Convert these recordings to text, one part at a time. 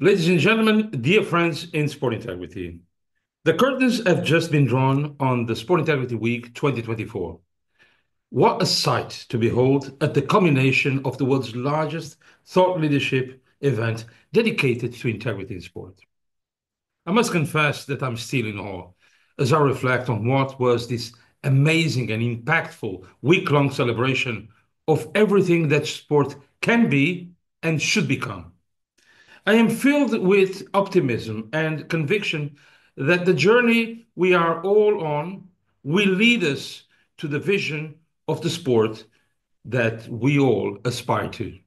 Ladies and gentlemen, dear friends in Sport Integrity, the curtains have just been drawn on the Sport Integrity Week 2024. What a sight to behold at the culmination of the world's largest thought leadership event dedicated to integrity in sport. I must confess that I'm still in awe as I reflect on what was this amazing and impactful week-long celebration of everything that sport can be and should become. I am filled with optimism and conviction that the journey we are all on will lead us to the vision of the sport that we all aspire to.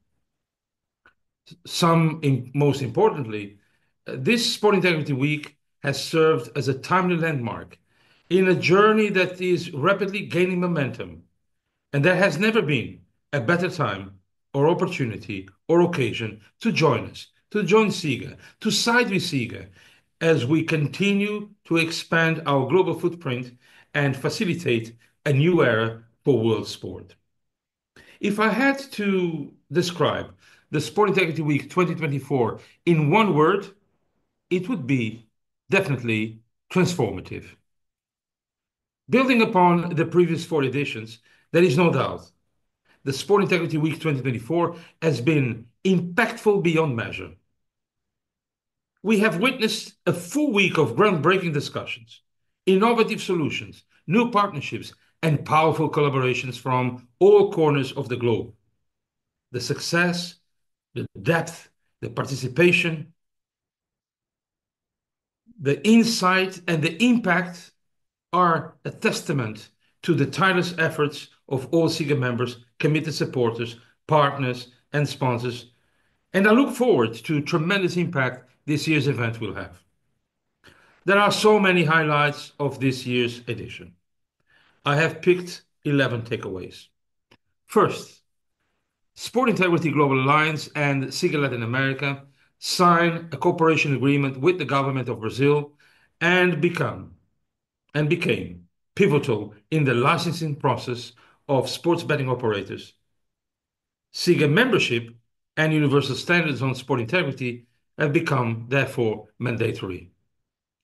Most importantly, this Sport Integrity Week has served as a timely landmark in a journey that is rapidly gaining momentum, and there has never been a better time or opportunity or occasion to join us, to join SIGA, to side with SIGA as we continue to expand our global footprint and facilitate a new era for world sport. If I had to describe the Sport Integrity Week 2024 in one word, it would be definitely transformative. Building upon the previous four editions, there is no doubt the Sport Integrity Week 2024 has been impactful beyond measure. We have witnessed a full week of groundbreaking discussions, innovative solutions, new partnerships, and powerful collaborations from all corners of the globe. The success, the depth, the participation, the insight, and the impact are a testament to the tireless efforts of all SIGA members, committed supporters, partners, and sponsors. And I look forward to tremendous impact this year's event will have. There are so many highlights of this year's edition. I have picked 11 takeaways. First, Sport Integrity Global Alliance and SIGA Latin America sign a cooperation agreement with the government of Brazil and became pivotal in the licensing process of sports betting operators. SIGA membership and universal standards on sport integrity have become, therefore, mandatory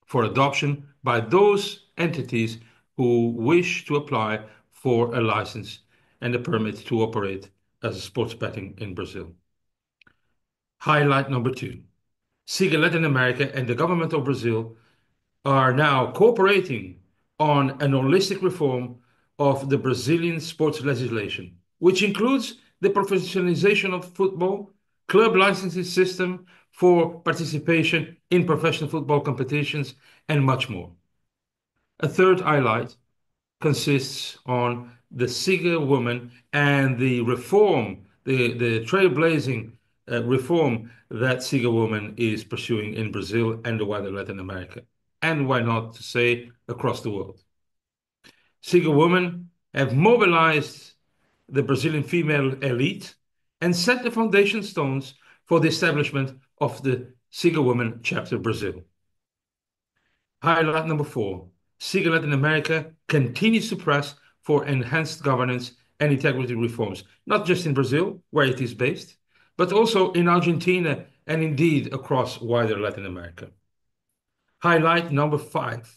for adoption by those entities who wish to apply for a license and a permit to operate as a sports betting in Brazil. Highlight number two, SIGA Latin America and the government of Brazil are now cooperating on an holistic reform of the Brazilian sports legislation, which includes the professionalization of football, club licensing system for participation in professional football competitions, and much more. A third highlight consists on the SIGA woman and the reform, the trailblazing reform that SIGA woman is pursuing in Brazil and the wider Latin America, and why not to say across the world. SIGA women have mobilized the Brazilian female elite and set the foundation stones for the establishment of the SIGA Women Chapter Brazil. Highlight number four, SIGA Latin America continues to press for enhanced governance and integrity reforms, not just in Brazil, where it is based, but also in Argentina and indeed across wider Latin America. Highlight number five,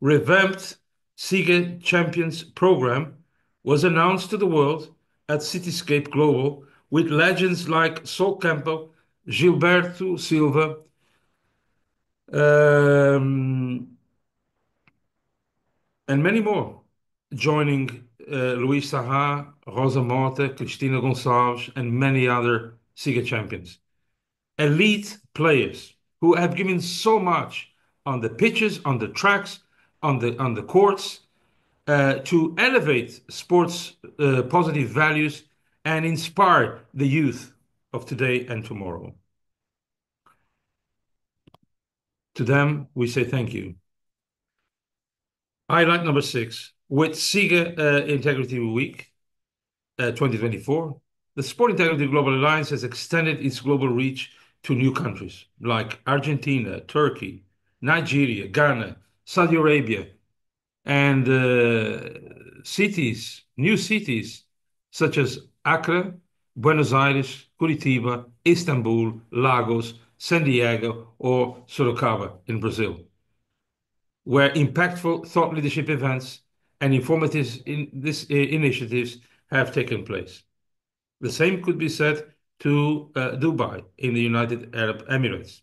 revamped SIGA Champions program was announced to the world at Cityscape Global with legends like Sol Campbell, Gilberto Silva, and many more, joining Luis Saha, Rosa Mota, Cristina Gonçalves, and many other SIGA champions. Elite players who have given so much on the pitches, on the tracks, on the courts, to elevate sports positive values and inspire the youth of today and tomorrow. To them, we say thank you. Highlight number six, with SIGA Integrity Week 2024, the Sport Integrity Global Alliance has extended its global reach to new countries like Argentina, Turkey, Nigeria, Ghana, Saudi Arabia, and new cities such as Accra, Buenos Aires, Curitiba, Istanbul, Lagos, San Diego, or Sorocaba in Brazil, where impactful thought leadership events and informative initiatives have taken place. The same could be said to Dubai in the United Arab Emirates.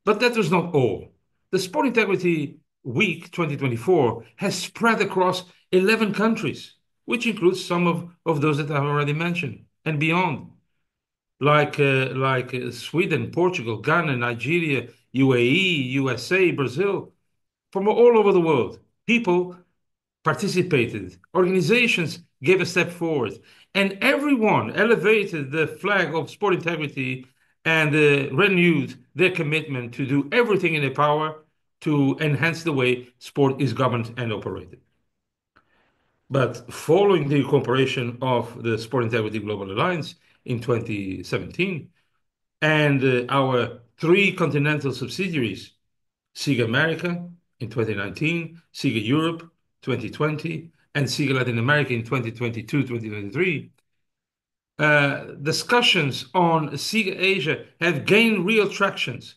But that was not all. The Sport Integrity Week 2024 has spread across 11 countries, which includes some of those that I've already mentioned and beyond, like Sweden, Portugal, Ghana, Nigeria, UAE, USA, Brazil, from all over the world. People participated, organizations gave a step forward, and everyone elevated the flag of sport integrity and renewed their commitment to do everything in their power to enhance the way sport is governed and operated. But following the incorporation of the Sport Integrity Global Alliance in 2017 and our three continental subsidiaries, SIGA America in 2019, SIGA Europe 2020, and SIGA Latin America in 2022-2023, discussions on SIGA Asia have gained real tractions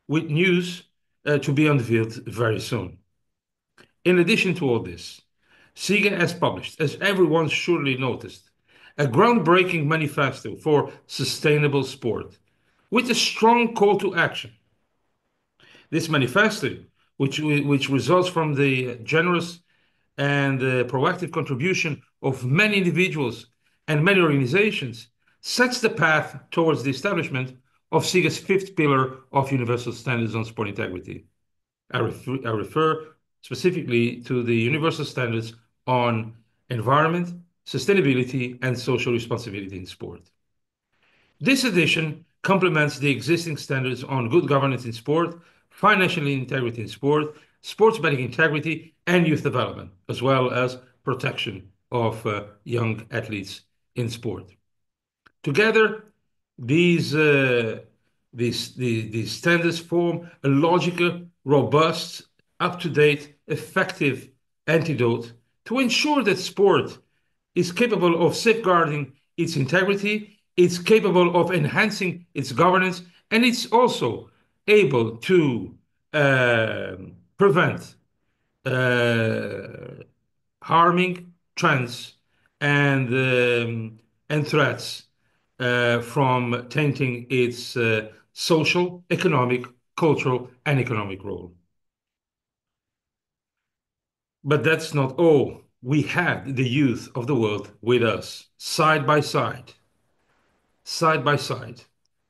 with news to be unveiled very soon. In addition to all this, SIGA has published, as everyone surely noticed, a groundbreaking manifesto for sustainable sport with a strong call to action. This manifesto, which results from the generous and proactive contribution of many individuals and many organizations, sets the path towards the establishment of SIGA's fifth pillar of universal standards on sport integrity. I refer specifically to the universal standards on environment, sustainability, and social responsibility in sport. This edition complements the existing standards on good governance in sport, financial integrity in sport, sports betting integrity, and youth development, as well as protection of young athletes in sport. Together, these standards form a logical, robust, up-to-date, effective antidote to ensure that sport is capable of safeguarding its integrity, it's capable of enhancing its governance, and it's also able to prevent uh, harming trends and threats from tainting its social, economic, cultural, and economic role. But that's not all. We had the youth of the world with us, side by side,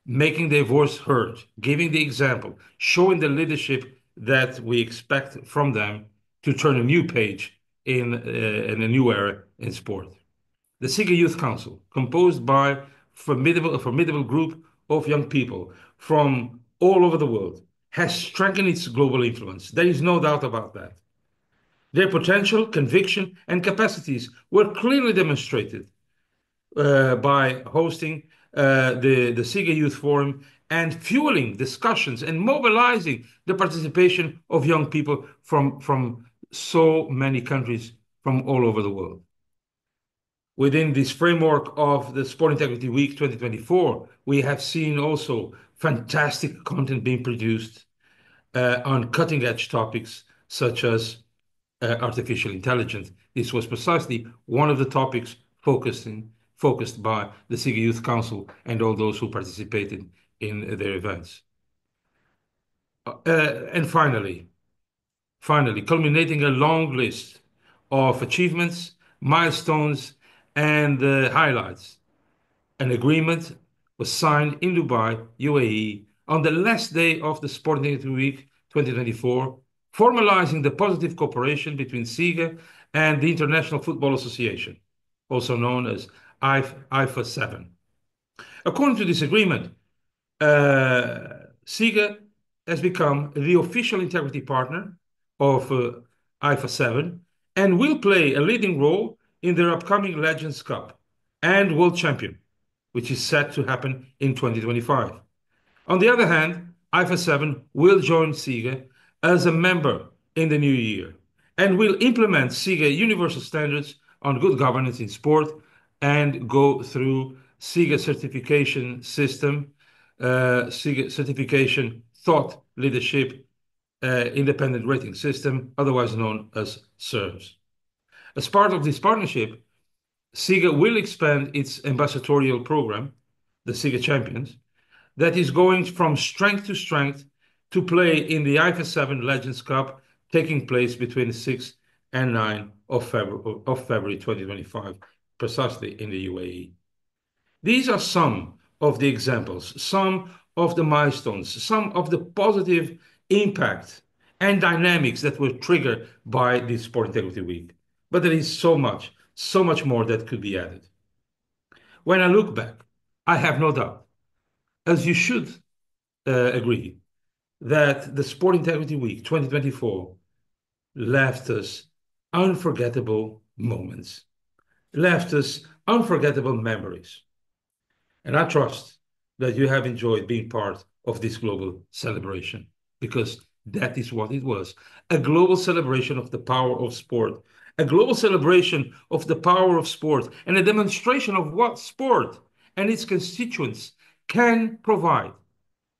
making their voice heard, giving the example, showing the leadership that we expect from them to turn a new page in a new era in sport. The SIGA Youth Council, composed by a formidable group of young people from all over the world, has strengthened its global influence. There is no doubt about that. Their potential, conviction, and capacities were clearly demonstrated by hosting the SIGA Youth Forum and fueling discussions and mobilizing the participation of young people from so many countries from all over the world. Within this framework of the Sport Integrity Week 2024, we have seen also fantastic content being produced on cutting-edge topics such as artificial intelligence. This was precisely one of the topics focused by the SIGA Youth Council and all those who participated in their events. And finally, culminating a long list of achievements, milestones, and highlights. An agreement was signed in Dubai, UAE, on the last day of the Sport Integrity Week 2024, formalizing the positive cooperation between SIGA and the International Football Association, also known as IFA 7. According to this agreement, SIGA has become the official integrity partner of IFA 7 and will play a leading role in their upcoming Legends Cup and World Champion, which is set to happen in 2025. On the other hand, IFA 7 will join SIGA as a member in the new year and will implement SIGA universal standards on good governance in sport and go through SIGA certification system SIGA certification thought leadership independent rating system, otherwise known as SIRS. As part of this partnership, SIGA will expand its ambassadorial program, the SIGA Champions, that is going from strength to strength to play in the IFA 7 Legends Cup taking place between the 6th and 9th of February 2025, precisely in the UAE. These are some of the examples, some of the milestones, some of the positive impact and dynamics that were triggered by this Sport Integrity Week. But there is so much more that could be added. When I look back, I have no doubt, as you should agree, that the Sport Integrity Week 2024 left us unforgettable moments, left us unforgettable memories. And I trust that you have enjoyed being part of this global celebration, because that is what it was, a global celebration of the power of sport, a global celebration of the power of sport, and a demonstration of what sport and its constituents can provide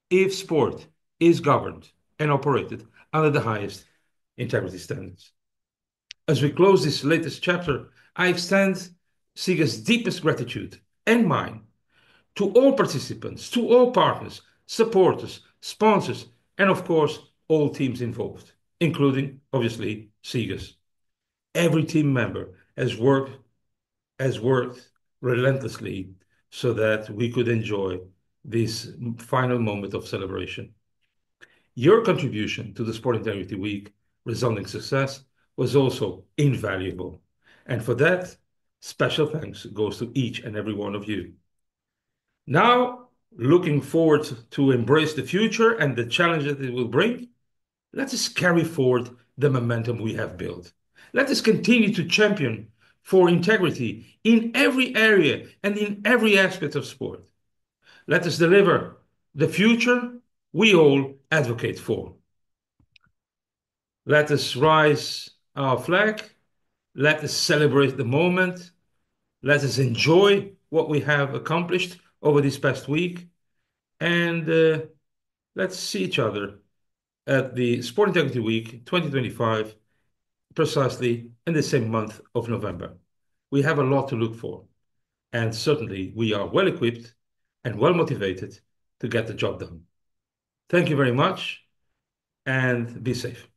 if sport is governed and operated under the highest integrity standards. As we close this latest chapter, I extend SIGA's deepest gratitude and mine to all participants, to all partners, supporters, sponsors, and of course, all teams involved, including, obviously, SIGA's. Every team member has worked relentlessly so that we could enjoy this final moment of celebration. Your contribution to the Sport Integrity Week resounding success was also invaluable. And for that, special thanks goes to each and every one of you. Now, looking forward to embrace the future and the challenge that it will bring, let us carry forward the momentum we have built. Let us continue to champion for integrity in every area and in every aspect of sport. Let us deliver the future we all advocate for. Let us raise our flag. Let us celebrate the moment. Let us enjoy what we have accomplished over this past week. And let's see each other at the Sport Integrity Week 2025, precisely in the same month of November. We have a lot to look for. And certainly we are well equipped and well motivated to get the job done. Thank you very much and be safe.